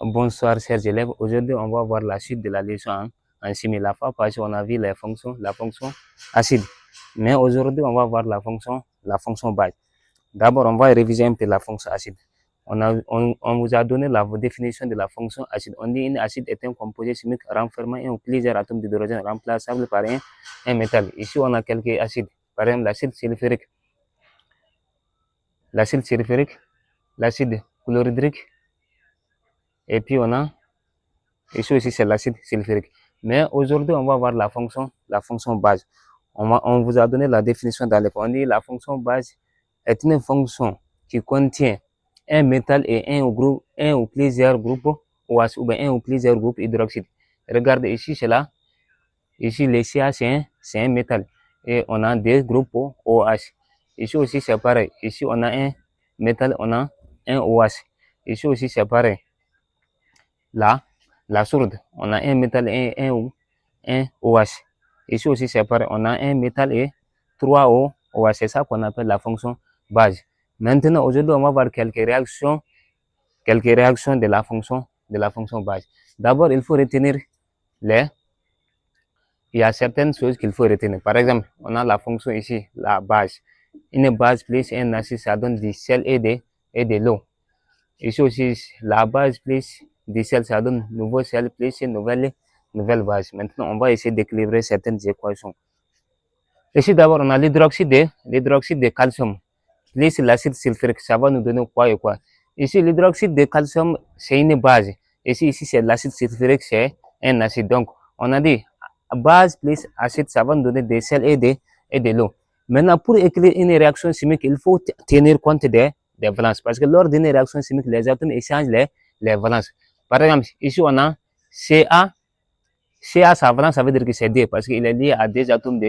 Bonsoir chers élèves, aujourd'hui on va voir la suite de la leçon en chimie. La fois passée on a vu la fonction acide, mais aujourd'hui on va voir la fonction base. D'abord on va réviser un peu la fonction acide. On vous a donné la définition de la fonction acide. On dit une acide est un composé chimique renfermant un ou plusieurs atomes d'hydrogène remplaçables par un métal. Ici on a quelques acides, par exemple l'acide sulfurique, l'acide chlorhydrique, et puis on a ici aussi c'est l'acide sulfurique. Mais aujourd'hui on va voir la fonction base. On vous a donné la définition dans les cours. On dit la fonction base est une fonction qui contient un métal et un ou plusieurs groupes OH ou bien un ou plusieurs groupes hydroxyde. Regardez ici c'est là, ici le CA c'est un métal et on a des groupes OH. Ici aussi c'est pareil, ici on a un métal, on a un OH. Ici aussi c'est pareil. Là, la sourde, on a un métal et un OH. Ici aussi c'est pareil, on a un métal et 3 OH. C'est ça qu'on appelle la fonction base. Maintenant, aujourd'hui, on va voir quelques réactions de la fonction base. D'abord, il faut retenir il y a certaines choses qu'il faut retenir. Par exemple, on a la fonction ici, la base. Une base plus un acide, ça donne du sel et de l'eau. Ici aussi, la base plus du sel, ça donne nouveau sel plus une nouvelle base. Maintenant, on va essayer d'équilibrer certaines équations. Ici, d'abord, on a l'hydroxyde de calcium plus l'acide sulfurique. Ça va nous donner quoi et quoi? Ici, l'hydroxyde de calcium, c'est une base. Ici, c'est l'acide sulfurique, c'est un acide. Donc, on a dit base plus acide, ça va nous donner des sels et de l'eau. Maintenant, pour écrire une réaction chimique, il faut tenir compte des valences. Parce que lors d'une réaction chimique, les atomes échangent les valences. Par exemple, ici, on a Ca. Ca, sa valence, ça veut dire que c'est D, parce qu'il est lié à des atomes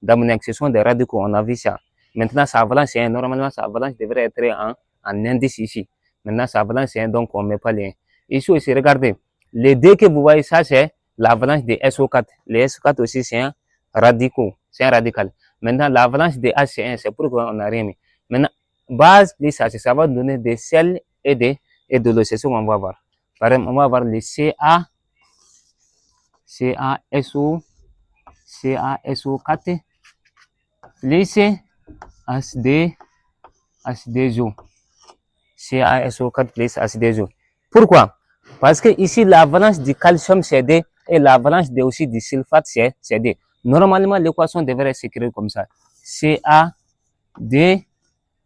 d'ammoniac. Ce sont des radicaux, on a vu ça. Maintenant, sa valence, c'est 1. Normalement, sa valence devrait être en indice ici. Maintenant, sa valence, c'est 1, donc on ne met pas les 1. Ici aussi, regardez. Les D que vous voyez, ça, c'est la valence de SO4. Les SO4 aussi, c'est un radical. Maintenant, la valence de H, c'est 1. C'est pourquoi on n'a rien mis. Maintenant, base plus H, ça va donner des sels et de l'eau. C'est ce qu'on va voir. Par exemple, on va voir les CaSO4 plus H2O. CaSO4 plus H2O. Pourquoi? Parce que ici, la valence du calcium, c'est D, et la valence aussi du sulfate, c'est D. Normalement, l'équation devrait s'écrire comme ça. CaD,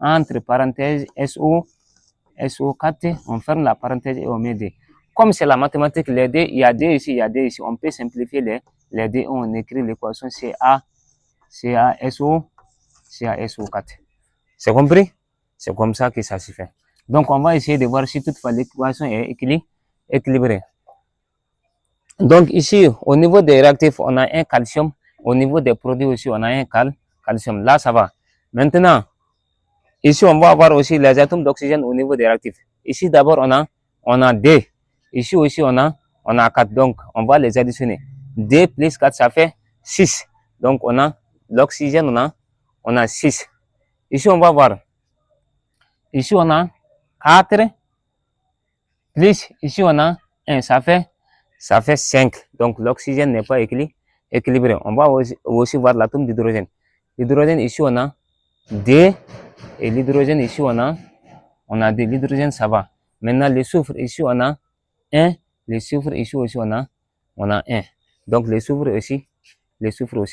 entre parenthèses, SO4, on ferme la parenthèse et on met D. Comme c'est la mathématique, les D, il y a D ici, il y a D ici. On peut simplifier les D, on écrit l'équation CaSO4. C'est compris? C'est comme ça que ça se fait. Donc, on va essayer de voir si toutefois l'équation est équilibrée. Donc, ici, au niveau des réactifs, on a un calcium. Au niveau des produits aussi, on a un calcium. Là, ça va. Maintenant, ici, on va avoir aussi les atomes d'oxygène au niveau des réactifs. Ici, d'abord, on a D. Ici aussi, on a 4. Donc, on va les additionner. D plus 4, ça fait 6. Donc, on a l'oxygène, on a 6. Ici, on va voir. Ici, on a 4 plus, ici, on a 1. Ça fait 5. Donc, l'oxygène n'est pas équilibré. On va aussi voir l'atome d'hydrogène. L'hydrogène, ici, on a D. Et l'hydrogène, ici, on a D. L'hydrogène, ça va. Maintenant, le soufre, ici, on a 1. Le soufre, ici aussi, on a 1. Donc, le soufre aussi,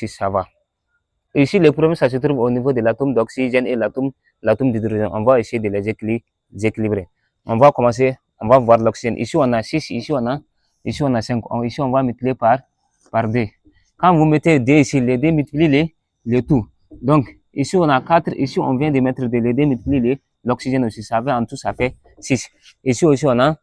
ça va. Ici, le premier, ça se trouve au niveau de l'atome d'oxygène et l'atome d'hydrogène. On va essayer de les équilibrer. On va commencer, on va voir l'oxygène. Ici, on a 6, ici, on a 5. Ici, on va multiplier par D. Quand vous mettez D ici, les D multiplient le tout. Donc, ici, on a 4. Ici, on vient de mettre les D multiplient l'oxygène aussi. Ça fait en tout, ça fait 6. Ici aussi, on a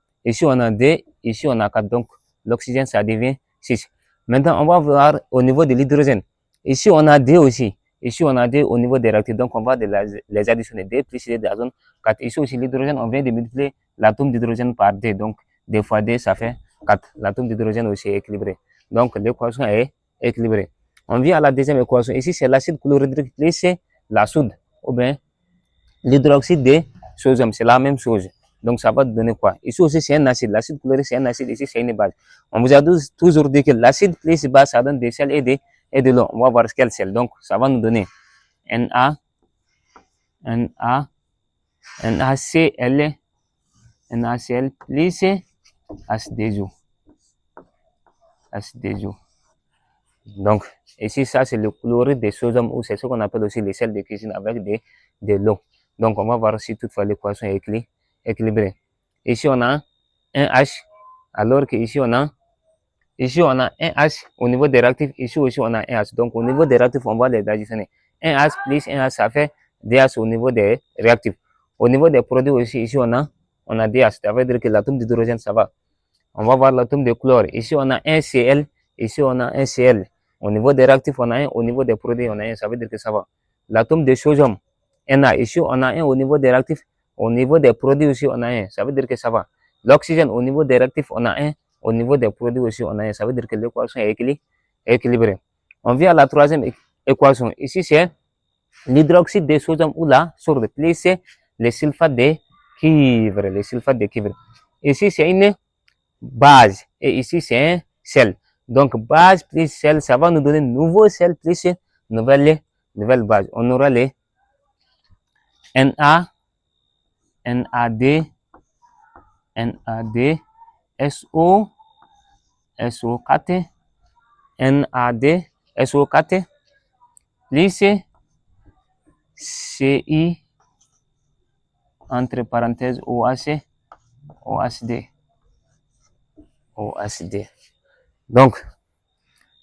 D. Ici, on a 4. Donc, l'oxygène, ça devient 6. Maintenant, on va voir au niveau de l'hydrogène. Ici, on a D aussi. Ici, on a D au niveau des réactifs. Donc, on va les additionner. D plus D d'azone 4. Ici aussi, l'hydrogène, on vient de multiplier l'atome d'hydrogène par D. Donc, D fois D, ça fait 4. L'atome d'hydrogène aussi est équilibré. Donc, l'équation est équilibrée. On vient à la deuxième équation. Ici, c'est l'acide chlorhydrique plus la soude. Ou bien, l'hydroxyde de sodium. C'est la même chose. Donc ça va donner quoi? Ici aussi c'est un acide. L'acide chlorique c'est un acide, ici c'est une base. On vous a toujours dit que l'acide plus base ça donne des sels et de l'eau. On va voir quel sel. Donc ça va nous donner Na, NaCl, NaCl plus H2O. Donc ici ça c'est le chlorure de sodium ou c'est ce qu'on appelle aussi les sels de cuisine avec de l'eau. Donc on va voir si toutefois l'équation est équilibrée. Ici on a un H alors que ici on a un H au niveau des réactifs, ici aussi on a un H. Donc au niveau des réactifs on va les additionner. Un H plus un H ça fait DH au niveau des réactifs. Au niveau des produits aussi, ici on a DH, ça veut dire que l'atome d'hydrogène ça va. On va voir l'atome de chlore. Ici on a un Cl, ici on a un Cl. Au niveau des réactifs on a un, au niveau des produits on a un, ça veut dire que ça va. L'atome de sodium, Na, ici on a un au niveau des réactifs, au niveau des produits aussi on a un, ça veut dire que ça va. L'oxygène au niveau des réactifs on a un, au niveau des produits aussi on a un, ça veut dire que l'équation est équilibrée. On vient à la troisième équation. Ici c'est l'hydroxyde de sodium ou la sourde plus le sulfate de cuivre. Ici c'est une base et ici c'est un sel. Donc base plus sel, ça va nous donner nouveau sel plus nouvelle base. On aura les Na, NAD, SO4, NAD, SO4 plus CI entre parenthèses OHD. Donc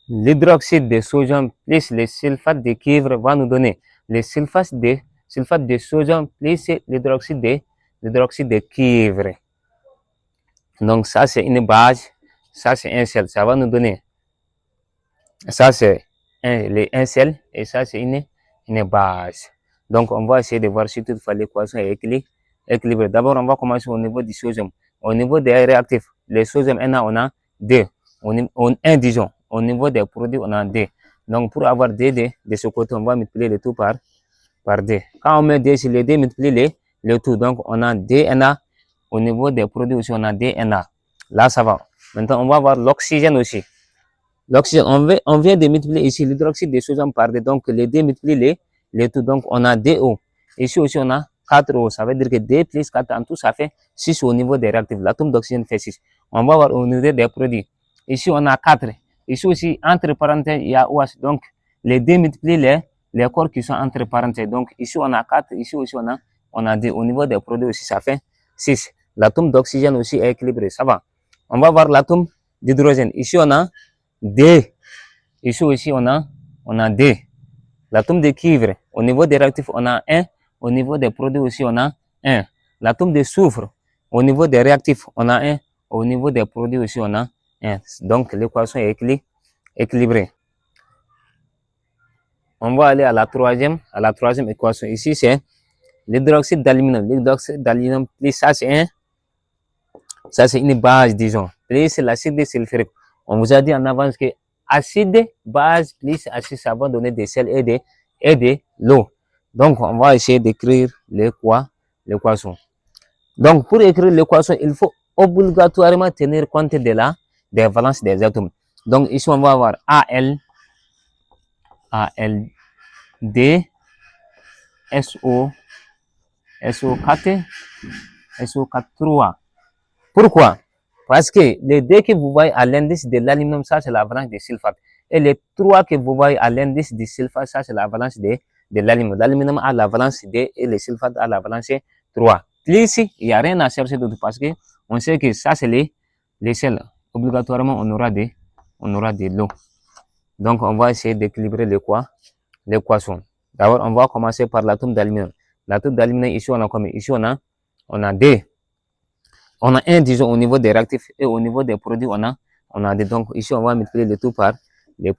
l'hydroxyde de sodium plus le sulfate de cuivre va nous donner le sulfate de sodium plus l'hydroxyde de cuivre. Donc ça c'est une base, ça c'est un sel, ça va nous donner, ça c'est un sel et ça c'est une base. Donc on va essayer de voir si toutefois l'équation est équilibrée. D'abord on va commencer au niveau du sodium. Au niveau des réactifs, le sodium Na on a 2, un disons. Au niveau des produits on a 2. Donc pour avoir 2 de ce côté on va multiplier le tout par 2. Quand on met 2 sur les 2, multiplier le tout. Donc on a 2 Na. Au niveau des produits aussi on a 2 Na. Là ça va. Maintenant on va voir l'oxygène aussi. L'oxygène, on vient de multiplier ici l'hydroxyde de sodium par 2. Donc les 2 multiplient les tout. Donc on a 2O. Ici aussi on a 4O. Ça veut dire que 2 plus 4 en tout ça fait 6 au niveau des réactifs. L'atome d'oxygène fait 6. On va voir au niveau des produits. Ici on a 4. Ici aussi entre parenthèses il y a OH. Donc les 2 multiplient les corps qui sont entre parenthèses. Donc ici on a 4. Ici aussi on a 2. Au niveau des produits aussi ça fait 6. L'atome d'oxygène aussi est équilibré. Ça va. On va voir l'atome d'hydrogène. Ici on a D. Ici aussi on a D. L'atome de cuivre, au niveau des réactifs on a 1, au niveau des produits aussi on a 1. L'atome de soufre, au niveau des réactifs on a 1, au niveau des produits aussi on a 1. Donc l'équation est équilibrée. On va aller à la troisième équation. Ici c'est l'hydroxyde d'aluminium. L'hydroxyde d'aluminium plus ça c'est une base disons. Plus l'acide sulfurique. On vous a dit en avance que acide, base plus acide, ça va donner des sels et de l'eau. Donc, on va essayer d'écrire l'équation. Donc, pour écrire l'équation, il faut obligatoirement tenir compte des valences des atomes. Donc, ici, on va avoir ALD, SO4, 3. Pourquoi? Parce que les 2 que vous voyez à l'indice de l'aluminium, ça c'est la valence des sulfates. Et les 3 que vous voyez à l'indice du sulfate, ça c'est la valence de l'aluminium. L'aluminium a la valence 2 et le sulfate a la valence 3. Plus il n'y a rien à chercher d'autre parce que on sait que ça c'est les sels. Obligatoirement on aura de l'eau. Donc on va essayer d'équilibrer l'équation. D'abord on va commencer par l'atome d'aluminium. L'atome d'aluminium ici on a combien? Ici on a 2. On a 1 disons au niveau des réactifs et au niveau des produits on a 2. Donc ici on va multiplier le tout par 2.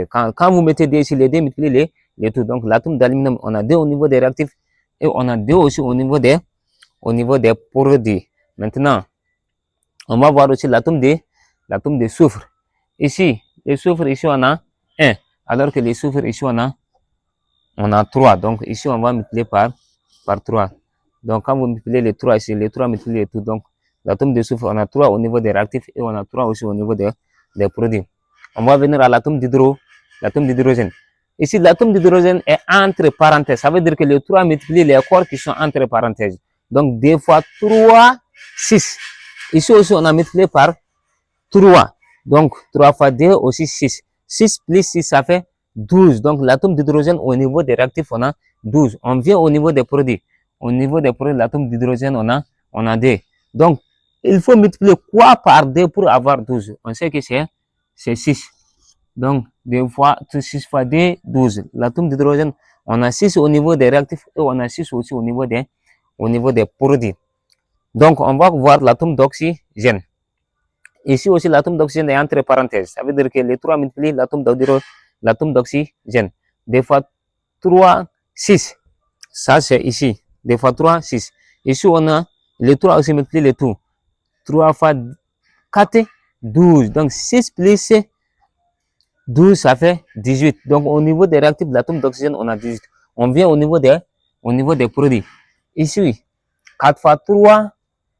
Quand vous mettez 2 ici, les 2 multiplient les tout. Donc l'atome d'aluminium on a 2 au niveau des réactifs et on a 2 aussi au niveau des produits. Maintenant on va voir aussi l'atome de soufre. Ici le soufre ici on a 1 alors que le soufre ici on a 3. Donc ici on va multiplier par 3. Donc, quand vous multipliez les 3 ici, les 3 multipliés les tout, donc l'atome de soufre, on a 3 au niveau des réactifs et on a 3 aussi au niveau des produits. On va venir à l'atome d'hydrogène. Ici, l'atome d'hydrogène est entre parenthèses. Ça veut dire que les 3 multiplient les corps qui sont entre parenthèses. Donc, 2 fois 3, 6. Ici aussi, on a multiplié par 3. Donc, 3 fois 2 aussi 6. 6 plus 6, ça fait 12. Donc, l'atome d'hydrogène au niveau des réactifs, on a 12. On vient au niveau des produits. Au niveau des produits, l'atome d'hydrogène, on a 2. Donc, il faut multiplier quoi par 2 pour avoir 12? On sait que c'est 6. Donc, 6 fois 2, 12. L'atome d'hydrogène, on a 6 au niveau des réactifs et on a 6 aussi au niveau des produits. Donc, on va voir l'atome d'oxygène. Ici aussi, l'atome d'oxygène est entre parenthèses. Ça veut dire que les 3 multiplient l'atome d'oxygène. 2 fois 3, 6. Ça, c'est ici. 2 fois 3, 6. Ici, on a les 3 aussi multiplient les tout. 3 fois 4, 12. Donc, 6 plus 12, ça fait 18. Donc, au niveau des réactifs de l'atome d'oxygène, on a 18. On vient au niveau des produits. Ici, 4 fois 3,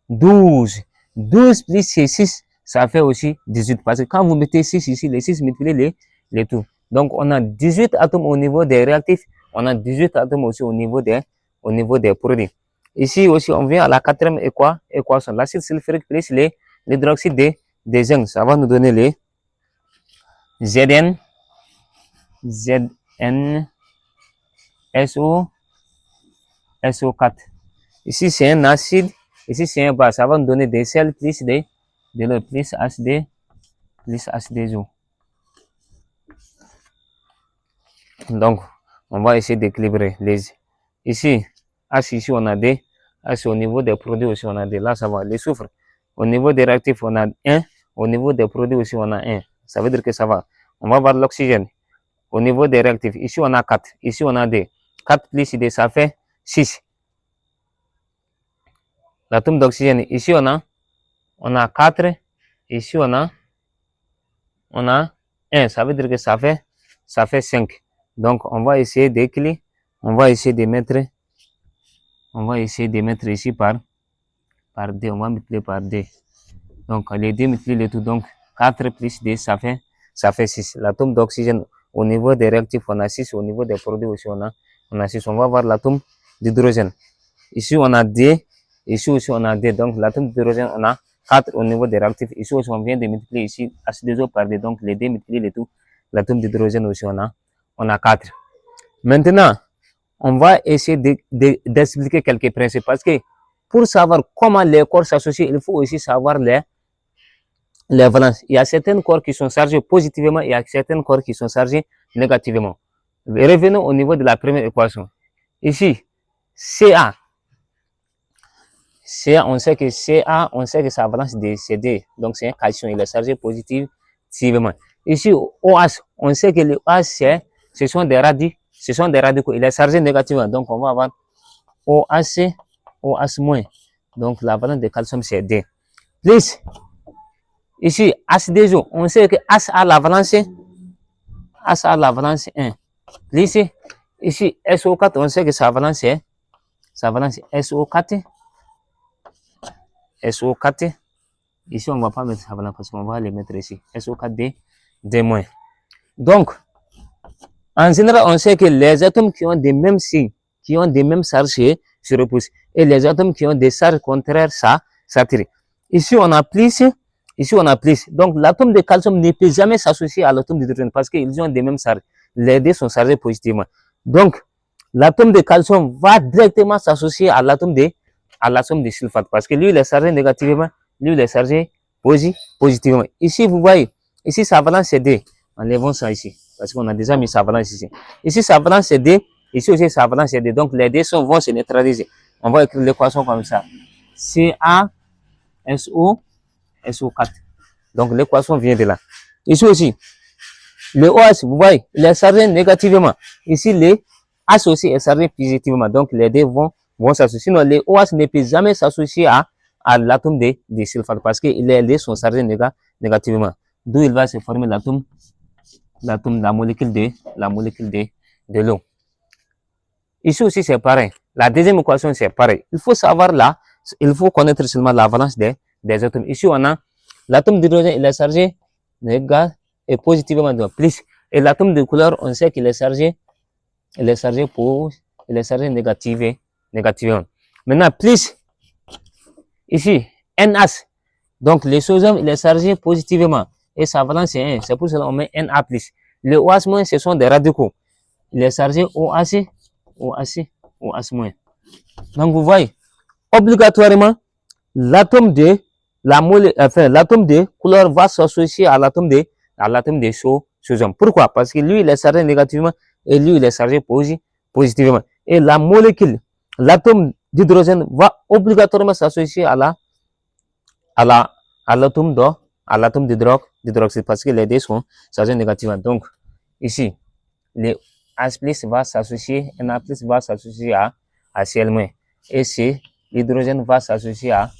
12. 12 plus 6, ça fait aussi 18. Parce que quand vous mettez 6 ici, les 6 multiplient les tout. Donc, on a 18 atomes au niveau des réactifs. On a 18 atomes aussi au niveau des produits. Ici aussi, on vient à la quatrième équation. L'acide sulfurique plus l'hydroxyde de zinc. Ça va nous donner les Zn, SO4. Ici, c'est un acide. Ici, c'est un base. Ça va nous donner des sels plus de l'eau, plus H2O. Donc, on va essayer d'équilibrer les. Ici, H, ici, on a des. H, au niveau des produits aussi, on a des. Là, ça va. Les soufres. Au niveau des réactifs, on a 1. Au niveau des produits aussi, on a 1. Ça veut dire que ça va. On va voir l'oxygène. Au niveau des réactifs, ici, on a 4. Ici, on a 2. 4 plus 2, ça fait 6. L'atome d'oxygène, ici, on a 4. Ici, on a 1. Ça veut dire que ça fait 5. Donc, on va essayer d'équilibrer. On va essayer de mettre ici par 2. On va multiplier par 2. Donc, les 2 multiplient le tout. Donc, 4 plus 2, ça fait 6. L'atome d'oxygène, au niveau des réactifs, on a 6. Au niveau des produits aussi, on a 6. On va voir l'atome d'hydrogène. Ici, on a 2. Ici aussi, on a 2. Donc, l'atome d'hydrogène, on a 4 au niveau des réactifs. Ici aussi, on vient de multiplier ici H2O par 2. Donc, les 2 multiplient le tout. L'atome d'hydrogène aussi, on a 4. Maintenant, on va essayer d'expliquer quelques principes. Parce que pour savoir comment les corps s'associent, il faut aussi savoir les valences. Il y a certains corps qui sont chargés positivement, il y a certains corps qui sont chargés négativement. Revenons au niveau de la première équation. Ici, Ca, on sait que sa valence de CD, donc c'est un cation, il est chargé positivement. Ici, OH, on sait que le OH, ce sont des radicaux, il est chargé négativement, donc on va avoir OH, OH-. Donc la valence de calcium, c'est D. Plus, ici, H2O, on sait que H a la valence 1. Plus, ici, SO4, on sait que sa valence est SO4. SO4. Ici, on ne va pas mettre sa valence parce qu'on va les mettre ici. SO4D, D-. Donc, en général, on sait que les atomes qui ont des mêmes signes, qui ont des mêmes charges, se repoussent. Et les atomes qui ont des charges contraires, ça s'attirent. Ici, on a plus. Donc, l'atome de calcium ne peut jamais s'associer à l'atome d'hydrogène parce qu'ils ont des mêmes charges. Les deux sont chargés positivement. Donc, l'atome de calcium va directement s'associer à l'atome de sulfate parce que lui, il est chargé négativement, lui, il est chargé positivement. Ici, vous voyez, ici, sa valence c'est D. Enlevons ça ici parce qu'on a déjà mis sa valence ici. Ici, sa valence c'est D. Ici aussi, sa valence c'est D. Donc, les deux vont se neutraliser. On va écrire l'équation comme ça. CaSO4. Donc, l'équation vient de là. Ici aussi, le OH, vous voyez, il est chargé négativement. Ici, le H aussi est chargé positivement. Donc, les deux vont s'associer. Sinon, le OH ne peut jamais s'associer à l'atome de sulfate parce que les deux sont chargés négativement. D'où il va se former la molécule de l'eau. Ici aussi, c'est pareil. La deuxième équation, c'est pareil. Il faut savoir là, il faut connaître seulement la valence des atomes. Ici, on a l'atome d'hydrogène, il est chargé négatif et positivement, donc plus. Et l'atome de couleur, on sait qu'il est chargé, négativement. Maintenant, plus, ici, NH. Donc, le sodium, il est chargé positivement. Et sa valence, c'est 1. C'est pour cela qu'on met Na+. Le OH-, ce sont des radicaux. Il est chargé OH, OH-. Donc, vous voyez, obligatoirement, l'atome de l'atome de couleur va s'associer à l'atome de sodium. Pourquoi? Parce que lui, il est chargé négativement et lui, il est chargé positivement. Et la molécule, l'atome d'hydrogène va obligatoirement s'associer à l'atome d'hydroxyde parce que les deux sont chargés négativement. Donc, ici, le H+ va s'associer, Na+ va s'associer à Cl-. Et c'est l'hydrogène va s'associer à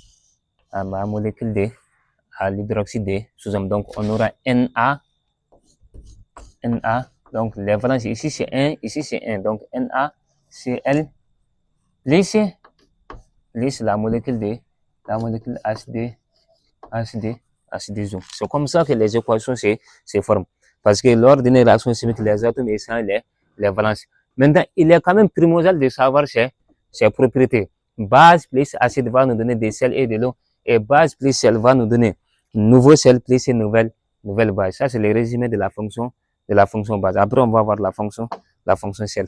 ma molécule à l'hydroxyde de sodium. Donc, on aura Na. Donc, les valences ici c'est 1, ici c'est 1. Donc, NaCl plus la molécule H2O. C'est comme ça que les équations se forment. Parce que lors d'une réaction chimique, les atomes échangent les valences. Maintenant, il est quand même primordial de savoir ses propriétés. Base plus acide va nous donner des sels et de l'eau. Et base plus sel va nous donner nouveau sel plus une nouvelle base. Ça, c'est le résumé de la fonction base. Après, on va voir la fonction sel.